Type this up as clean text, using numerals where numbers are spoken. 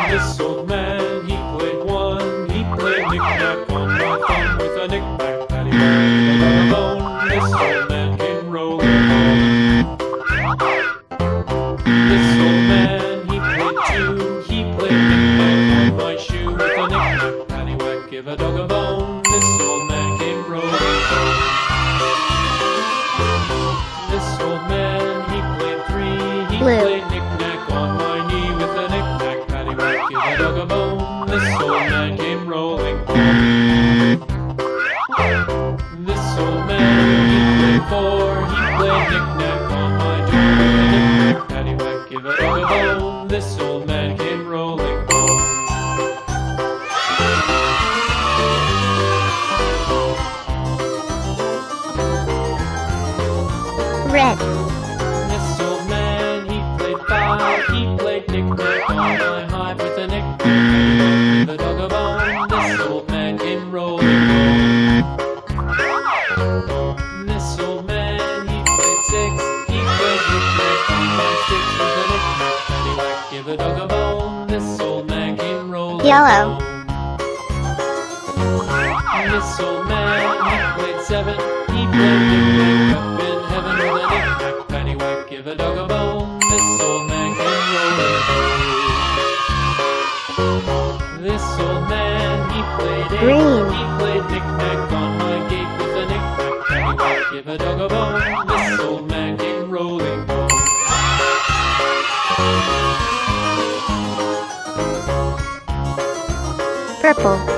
This old man, he played one. He played knick-knack on my thumb with a knick-knack, paddywhack, alone. This old man came rolling home. This old man, he played two. He played knick-knack on my shoe with a knick-knack, paddywhack, give a dog a bone. This old man came rolling home. This old man, he played three. He played knick-knack on my knee with a knick-knack, paddywhack, give a dog a bone. This old man came rolling home. This old man, he played four. He played knick-knack on my door with a knick-knack, paddywhack, give a dog a bone. This old man came rolling home. Red. This old man, he played five. He played knick-knack on my hive with a knick-knack, paddywhack, give a dog a bone. This old man came rolling home. This old man, he played six. He played knick-knack on my sticks with a knick-knack, paddywhack, give a dog a bone. This old man came rolling Yellow. home. This old man, he played seven. He played knick-knack up in heaven with a knick-knack, paddywhack, give a dog a bone. This old man came rolling home. This old man, he played eight. Green. He played knick-knack on my gate with a knick-knack, paddywhack, give a dog a bone. This old man came rolling home. Purple.